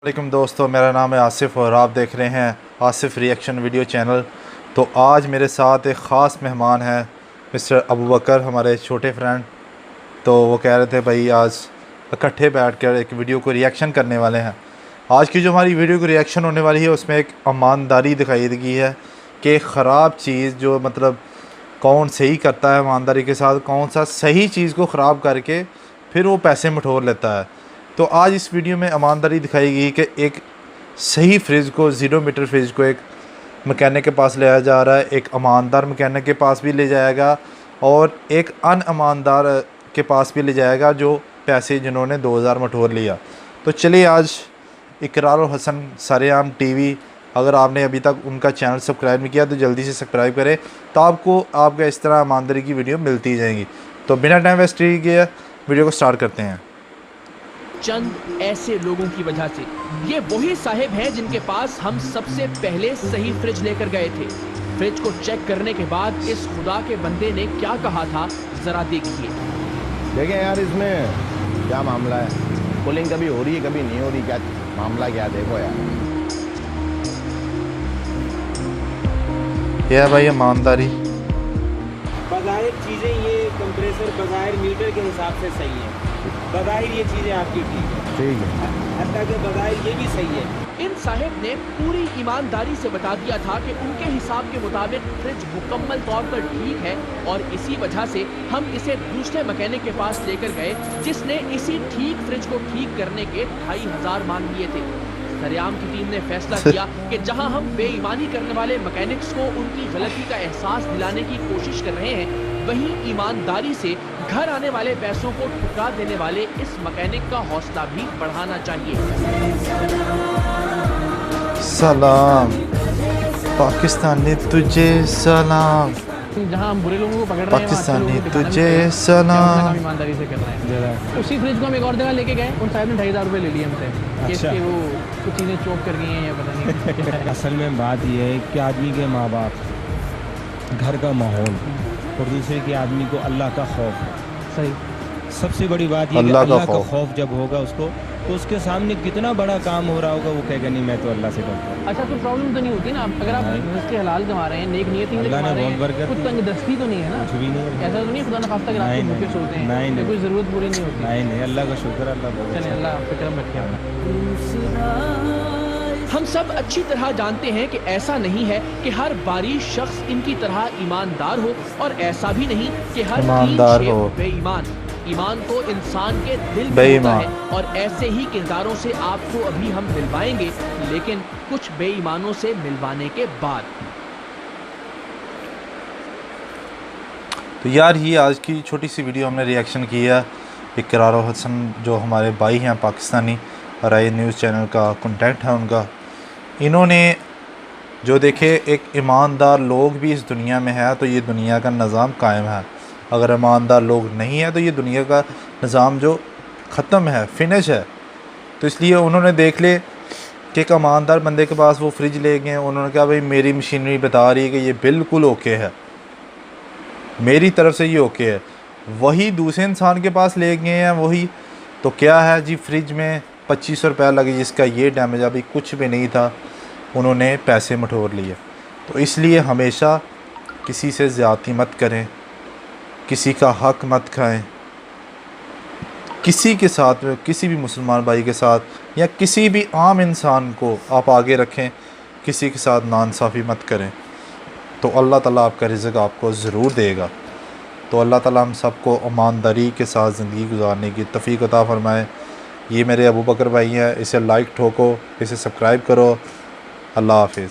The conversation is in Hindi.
वालेकुम दोस्तों, मेरा नाम है आसिफ़ और आप देख रहे हैं आसिफ़ रिएक्शन वीडियो चैनल। तो आज मेरे साथ एक ख़ास मेहमान है मिस्टर अबू बकर, हमारे छोटे फ्रेंड। तो वो कह रहे थे भाई आज इकट्ठे बैठकर एक वीडियो को रिएक्शन करने वाले हैं। आज की जो हमारी वीडियो को रिएक्शन होने वाली है उसमें एक ईमानदारी दिखाई गई है कि ख़राब चीज़ जो मतलब कौन सही करता है ईमानदारी के साथ, कौन सा सही चीज़ को ख़राब करके फिर वो पैसे मटोर लेता है। तो आज इस वीडियो में ईमानदारी दिखाई गई कि एक सही फ्रिज को, 0 मीटर फ्रिज को एक मैकेनिक के पास ले जाया जा रहा है, एक ईमानदार मैकेनिक के पास भी ले जाएगा और एक अनईमानदार के पास भी ले जाएगा जो पैसे जिन्होंने 2000 मटोर लिया। तो चलिए आज इकरार हसन सरेआम टीवी, अगर आपने अभी तक उनका चैनल सब्सक्राइब नहीं किया तो जल्दी से सब्सक्राइब करें, तो आपको आपका इस तरह ईमानदारी की वीडियो मिलती जाएंगी। तो बिना टाइम वेस्ट किए वीडियो को स्टार्ट करते हैं। चंद ऐसे लोगों की वजह से ये वही साहिब हैं जिनके पास हम सबसे पहले सही फ्रिज लेकर गए थे। फ्रिज को चेक करने के बाद इस खुदा के बंदे ने क्या कहा था जरा देखिए। देखें यार, इसमें क्या मामला है? कूलिंग कभी हो रही है कभी नहीं हो रही, क्या मामला क्या? देखो यार, यह भाई ईमानदारी। बज़ाहिर चीज़ें ये कंप्रेसर बज़ाहिर मीटर के हिसाब से सही है, बज़ाहिर ये चीज़ें आपकी ठीक है, हत्ता कि बज़ाहिर ये भी सही है। इन साहिब ने पूरी ईमानदारी से बता दिया था कि उनके हिसाब के मुताबिक फ्रिज मुकम्मल तौर पर ठीक है और इसी वजह से हम इसे दूसरे मैकेनिक के पास लेकर गए जिसने इसी ठीक फ्रिज को ठीक करने के 2500 मांग लिए थे। सरेआम की टीम ने फैसला किया कि जहां हम बेईमानी करने वाले मैकेनिक्स को उनकी गलती का एहसास दिलाने की कोशिश कर रहे हैं, वहीं ईमानदारी से घर आने वाले पैसों को ठुकरा देने वाले इस मैकेनिक का हौसला भी बढ़ाना चाहिए। सलाम पाकिस्तानी तुझे सलाम, जहाँ हम बुरे लोगों को पकड़ रहे हैं पाकिस्तानी तुझे सलाम। ईमानदारी से कर रहे हैं। उसी फ्रिज को हम एक और जगह लेके गए, उन साहब ने 2500 रुपये ले लिए हमसे। अच्छा। कि वो कुछ चीज़ें चोक कर गई हैं या पता नहीं। असल में बात यह है कि आदमी के माँ बाप, घर का माहौल और दूसरे के आदमी को अल्लाह का खौफ है। सही, सबसे बड़ी बात ये कि अल्लाह का खौफ जब होगा उसको, तो उसके सामने कितना बड़ा काम हो रहा होगा वो कहेगा नहीं मैं तो अल्लाह से डरता हूँ। अच्छा, तो प्रॉब्लम तो नहीं होती ना अगर आप रिस्क हलाल कमा रहे हैं, नेक नियत से कमा रहे हैं, कुछ तंगदस्ती तो नहीं है ना? कुछ भी नहीं है, ऐसा तो नहीं खुदा न खास्ता कि रात को भूखे सोते हैं, नहीं, कोई ज़रूरत पूरी नहीं होती। नहीं, अल्लाह का शुक्र, अल्लाह बहुत चलिए, अल्लाह आप फिक्र रखे अपना। हम सब अच्छी तरह जानते हैं कि ऐसा नहीं है कि हर बारिश शख्स इनकी तरह ईमानदार हो और ऐसा भी नहीं कि हर ईमानदार हो बेईमान। ईमान तो इंसान के दिल में होता है और ऐसे ही किरदारों से आपको अभी हम मिलवाएंगे, लेकिन कुछ बेईमानों से मिलवाने के बाद। तो यार ये आज की छोटी सी वीडियो हमने रिएक्शन किया। इकरार हसन जो हमारे भाई हैं पाकिस्तानी, राय न्यूज़ चैनल का कंटेंट है उनका, इन्होंने जो देखे एक ईमानदार लोग भी इस दुनिया में है तो ये दुनिया का निज़ाम कायम है। अगर ईमानदार लोग नहीं है तो ये दुनिया का निज़ाम जो ख़त्म है, फिनिश है। तो इसलिए उन्होंने देख ले कि एक ईमानदार बंदे के पास वो फ्रिज ले गए, उन्होंने कहा भाई मेरी मशीनरी बता रही है कि ये बिल्कुल ओके है, मेरी तरफ से ये ओके है। वही दूसरे इंसान के पास ले गए हैं वही, तो क्या है जी, फ्रिज में 2500 रुपये लगे जिसका ये डैमेज अभी कुछ भी नहीं था, उन्होंने पैसे मटोर लिए। तो इसलिए हमेशा किसी से ज़्यादती मत करें, किसी का हक मत खाएं, किसी के साथ, किसी भी मुसलमान भाई के साथ या किसी भी आम इंसान को आप आगे रखें, किसी के साथ नाइंसाफ़ी मत करें, तो अल्लाह ताला आपका रिज़्क़ आपको ज़रूर देगा। तो अल्लाह ताला हम सबको ईमानदारी के साथ ज़िंदगी गुजारने की तौफ़ीक़ अता फ़रमाए। ये मेरे अबू बकर भाई हैं, इसे लाइक ठोको, इसे सब्सक्राइब करो। अल्लाह हाफ़िज़।